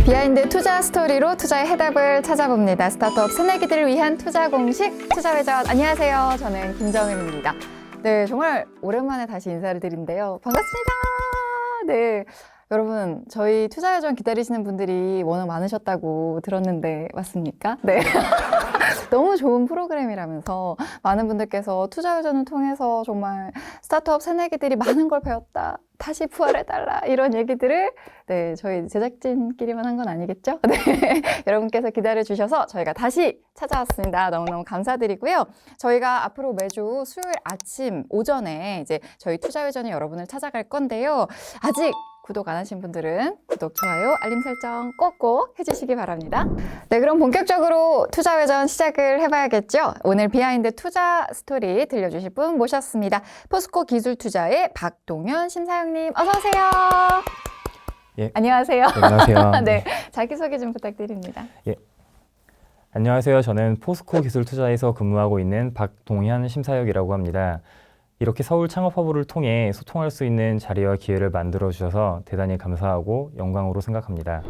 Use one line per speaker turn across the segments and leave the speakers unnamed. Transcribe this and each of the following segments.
비하인드 투자 스토리로 투자의 해답을 찾아봅니다. 스타트업 새내기들을 위한 투자 공식 투자회전. 안녕하세요. 저는 김정은입니다. 네, 정말 오랜만에 다시 인사를 드린데요. 반갑습니다. 네. 여러분, 저희 투자회전 기다리시는 분들이 워낙 많으셨다고 들었는데 맞습니까? 네. 너무 좋은 프로그램이라면서 많은 분들께서 투자회전을 통해서 정말 스타트업 새내기들이 많은 걸 배웠다. 다시 부활해달라. 이런 얘기들을 네, 저희 제작진끼리만 한 건 아니겠죠? 네. 여러분께서 기다려주셔서 저희가 다시 찾아왔습니다. 너무너무 감사드리고요. 저희가 앞으로 매주 수요일 아침 오전에 이제 저희 투자회전이 여러분을 찾아갈 건데요. 아직 구독 안 하신 분들은 구독, 좋아요, 알림 설정 꼭꼭 해주시기 바랍니다. 네, 그럼 본격적으로 투자회전 시작을 해봐야겠죠? 오늘 비하인드 투자 스토리 들려주실 분 모셨습니다. 포스코 기술투자의 박동현 심사영님 어서오세요.
예.
안녕하세요.
네, 안녕하세요.
네, 자기소개 좀 부탁드립니다.
예. 안녕하세요. 저는 포스코 기술투자에서 근무하고 있는 박동현 심사역이라고 합니다. 이렇게 서울 창업허브를 통해 소통할 수 있는 자리와 기회를 만들어 주셔서 대단히 감사하고 영광으로 생각합니다.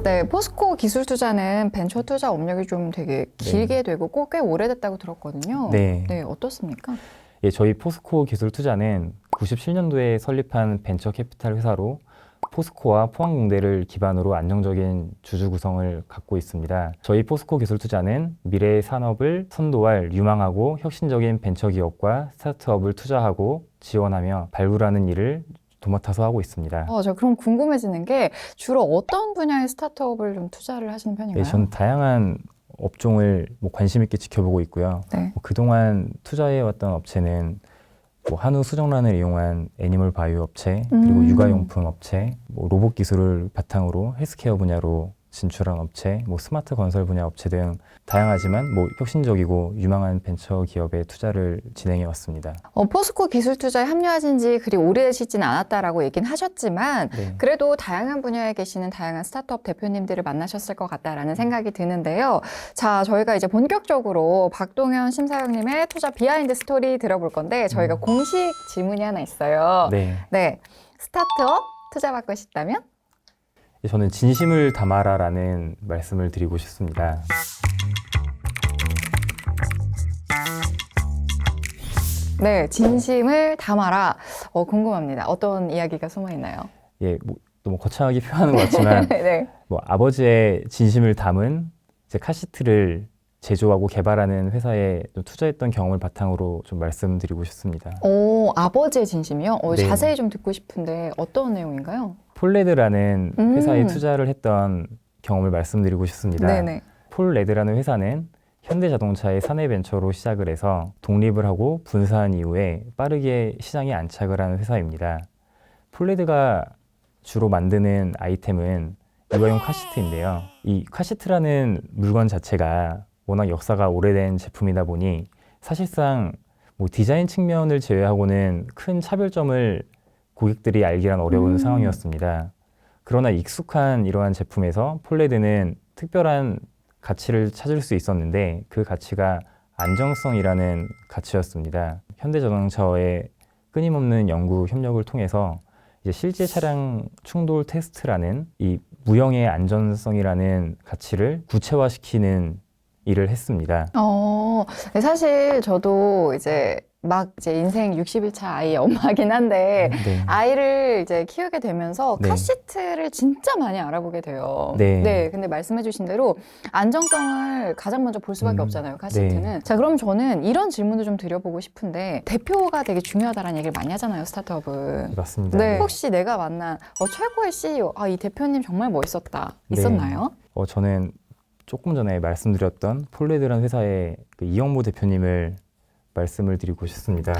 네, 포스코 기술투자는 벤처 투자 업력이 좀 되게 길게 되고 꼭 꽤 오래됐다고 들었거든요.
네.
네, 어떻습니까?
예, 저희 포스코 기술투자는 97년도에 설립한 벤처 캐피탈 회사로 포스코와 포항공대를 기반으로 안정적인 주주 구성을 갖고 있습니다. 저희 포스코 기술투자는 미래의 산업을 선도할 유망하고 혁신적인 벤처기업과 스타트업을 투자하고 지원하며 발굴하는 일을 도맡아서 하고 있습니다.
저 그럼 궁금해지는 게 주로 어떤 분야의 스타트업을 좀 투자를 하시는 편인가요?
네, 전 다양한 업종을 관심 있게 지켜보고 있고요.
네.
그동안 투자해왔던 업체는 한우 수정란을 이용한 애니멀 바이오 업체, 그리고 육아용품 업체, 로봇 기술을 바탕으로 헬스케어 분야로 진출한 업체, 스마트 건설 분야 업체 등 다양하지만 혁신적이고 유망한 벤처 기업에 투자를 진행해 왔습니다.
포스코 기술투자에 합류하신 지 그리 오래되시지는 않았다라고 얘기는 하셨지만
네.
그래도 다양한 분야에 계시는 다양한 스타트업 대표님들을 만나셨을 것 같다라는 생각이 드는데요. 자, 저희가 이제 본격적으로 박동현 심사영님의 투자 비하인드 스토리 들어볼 건데 저희가 공식 질문이 하나 있어요.
네.
네, 스타트업 투자 받고 싶다면?
저는 진심을 담아라라는 말씀을 드리고 싶습니다.
네, 진심을 담아라. 궁금합니다. 어떤 이야기가 숨어 있나요?
예, 너무 거창하게 표현하는 것 같지만
네.
아버지의 진심을 담은 이제 카시트를 제조하고 개발하는 회사에 좀 투자했던 경험을 바탕으로 좀 말씀드리고 싶습니다.
아버지의 진심이요?
네.
자세히 좀 듣고 싶은데 어떤 내용인가요?
폴레드라는 회사에 투자를 했던 경험을 말씀드리고 싶습니다.
네네.
폴레드라는 회사는 현대자동차의 사내벤처로 시작을 해서 독립을 하고 분사한 이후에 빠르게 시장에 안착을 하는 회사입니다. 폴레드가 주로 만드는 아이템은 육아용 카시트인데요. 이 카시트라는 물건 자체가 워낙 역사가 오래된 제품이다 보니 사실상 디자인 측면을 제외하고는 큰 차별점을 고객들이 알기란 어려운 상황이었습니다. 그러나 익숙한 이러한 제품에서 폴레드는 특별한 가치를 찾을 수 있었는데 그 가치가 안정성이라는 가치였습니다. 현대자동차와의 끊임없는 연구 협력을 통해서 이제 실제 차량 충돌 테스트라는 이 무형의 안전성이라는 가치를 구체화시키는 일을 했습니다.
사실 저도 이제 인생 60일차 아이의 엄마긴 한데
네.
아이를 이제 키우게 되면서
네.
카시트를 진짜 많이 알아보게 돼요.
네.
근데 말씀해주신 대로 안정성을 가장 먼저 볼 수밖에 없잖아요, 카시트는.
네.
자, 그럼 저는 이런 질문을 좀 드려보고 싶은데 대표가 되게 중요하다는 얘기를 많이 하잖아요, 스타트업은.
맞습니다.
네. 혹시 내가 만난 최고의 CEO, 이 대표님 정말 멋있었다.
네.
있었나요?
저는 조금 전에 말씀드렸던 폴레드라는 회사의 이영모 대표님을 말씀을 드리고 싶습니다.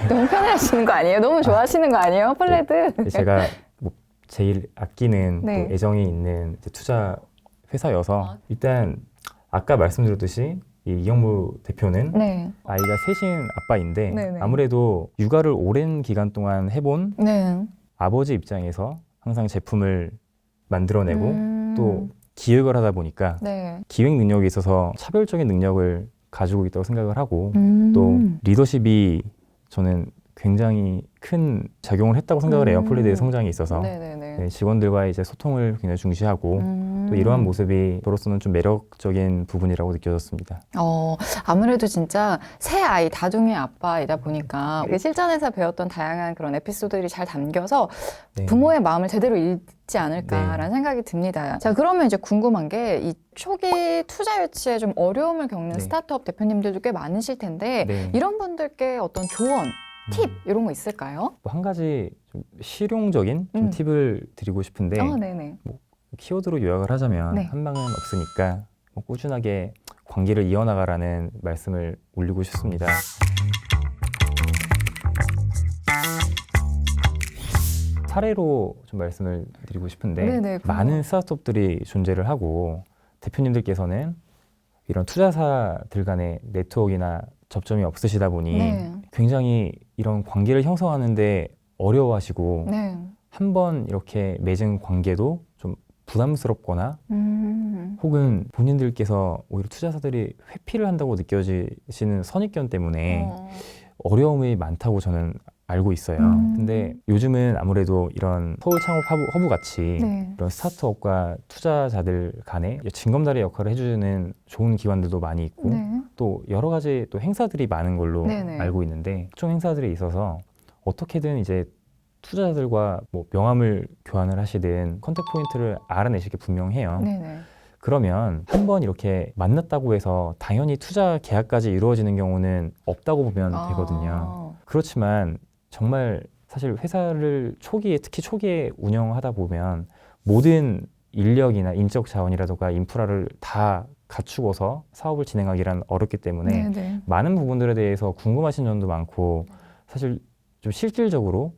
너무 편해하시는 거 아니에요? 너무 좋아하시는 거 아니에요? 폴레드?
네. 제가 제일 아끼는
네.
또 애정이 있는 투자 회사여서 일단 아까 말씀드렸듯이 이 이영무 대표는
네.
아이가 셋인 아빠인데
네네.
아무래도 육아를 오랜 기간 동안 해본
네.
아버지 입장에서 항상 제품을 만들어내고 또 기획을 하다 보니까
네.
기획 능력에 있어서 차별적인 능력을 가지고 있다고 생각을 하고 또 리더십이 저는 굉장히 큰 작용을 했다고 생각을 해요. 폴리드의 성장에 있어서.
네네네.
네, 직원들과의 이제 소통을 굉장히 중시하고 또 이러한 모습이 저로서는 좀 매력적인 부분이라고 느껴졌습니다.
아무래도 진짜 새 아이, 다둥이 아빠이다 보니까 그 실전에서 배웠던 다양한 그런 에피소드들이 잘 담겨서
네.
부모의 마음을 제대로 읽지 않을까라는 생각이 듭니다. 자, 그러면 이제 궁금한 게 이 초기 투자 유치에 좀 어려움을 겪는
네.
스타트업 대표님들도 꽤 많으실 텐데
네.
이런 분들께 어떤 조언, 팁 이런 거 있을까요?
한 가지 좀 실용적인 좀 팁을 드리고 싶은데
네네.
키워드로 요약을 하자면
네.
한 방은 없으니까 꾸준하게 관계를 이어나가라는 말씀을 올리고 싶습니다. 사례로 좀 말씀을 드리고 싶은데
네네,
많은 스타트업들이 존재를 하고 대표님들께서는 이런 투자사들 간의 네트워크나 접점이 없으시다 보니
네.
굉장히 이런 관계를 형성하는데 어려워하시고
네.
한번 이렇게 맺은 관계도 좀 부담스럽거나
음.
혹은 본인들께서 오히려 투자사들이 회피를 한다고 느껴지시는 선입견 때문에 어려움이 많다고 저는 알고 있어요. 근데 요즘은 아무래도 이런 서울 창업 허브 같이
네.
이런 스타트업과 투자자들 간에 징검다리 역할을 해주는 좋은 기관들도 많이 있고
네.
또 여러 가지 또 행사들이 많은 걸로
네네.
알고 있는데 특정 행사들에 있어서 어떻게든 이제 투자자들과 뭐 명함을 교환을 하시든 컨택 포인트를 알아내실 게 분명해요.
네네.
그러면 한번 이렇게 만났다고 해서 당연히 투자 계약까지 이루어지는 경우는 없다고 보면 되거든요. 그렇지만 정말 사실 회사를 초기에 특히 초기에 운영하다 보면 모든 인력이나 인적 자원이라든가 인프라를 다 갖추고서 사업을 진행하기란 어렵기 때문에
네네.
많은 부분들에 대해서 궁금하신 점도 많고 사실 좀 실질적으로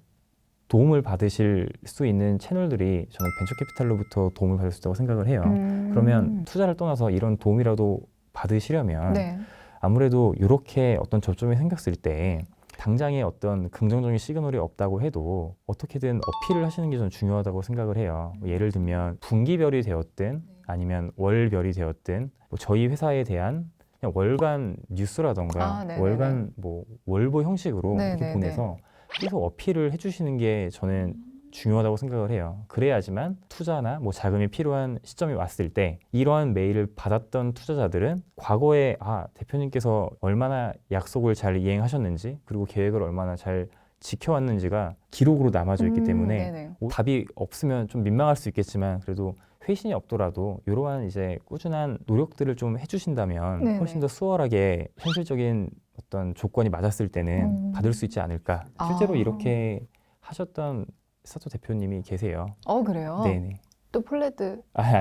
도움을 받으실 수 있는 채널들이 저는 벤처 캐피탈로부터 도움을 받을 수 있다고 생각을 해요. 그러면 투자를 떠나서 이런 도움이라도 받으시려면
네.
아무래도 이렇게 어떤 접점이 생겼을 때 당장의 어떤 긍정적인 시그널이 없다고 해도 어떻게든 어필을 하시는 게 저는 중요하다고 생각을 해요. 뭐 예를 들면 분기별이 되었든 아니면 월별이 되었든 뭐 저희 회사에 대한 그냥 월간 뉴스라던가
네네네.
월간 뭐 월보 형식으로 이렇게
네네네.
보내서 계속 어필을 해주시는 게 저는 중요하다고 생각을 해요. 그래야지만 투자나 뭐 자금이 필요한 시점이 왔을 때 이러한 메일을 받았던 투자자들은 과거에 대표님께서 얼마나 약속을 잘 이행하셨는지 그리고 계획을 얼마나 잘 지켜왔는지가 기록으로 남아져 있기 때문에
네네.
답이 없으면 좀 민망할 수 있겠지만 그래도 회신이 없더라도 이러한 이제 꾸준한 노력들을 좀 해주신다면
네네.
훨씬 더 수월하게 현실적인 어떤 조건이 맞았을 때는 받을 수 있지 않을까. 실제로 이렇게 하셨던 스타트 대표님이 계세요.
그래요?
네네.
또 폴레드.
아니,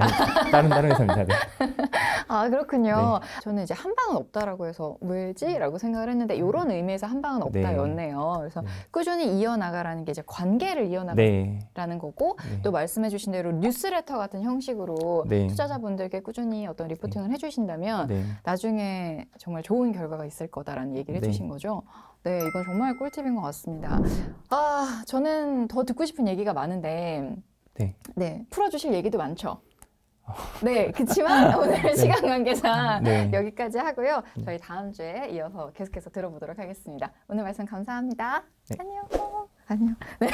다른 회사입니다. 네.
그렇군요. 저는 이제 한 방은 없다라고 해서 왜지? 라고 생각을 했는데 이런 의미에서 한 방은 없다였네요. 그래서
네.
꾸준히 이어나가라는 게 이제 관계를 이어나가라는
네.
거고
네.
또 말씀해주신 대로 뉴스레터 같은 형식으로
네.
투자자분들께 꾸준히 어떤 리포팅을 해주신다면
네.
나중에 정말 좋은 결과가 있을 거다라는 얘기를
네.
해주신 거죠. 네, 이건 정말 꿀팁인 것 같습니다. 저는 더 듣고 싶은 얘기가 많은데
네.
풀어주실 얘기도 많죠. 네, 그렇지만 오늘 시간 관계상
네.
여기까지 하고요. 저희 다음 주에 이어서 계속해서 들어보도록 하겠습니다. 오늘 말씀 감사합니다.
네.
안녕. 안녕. 네.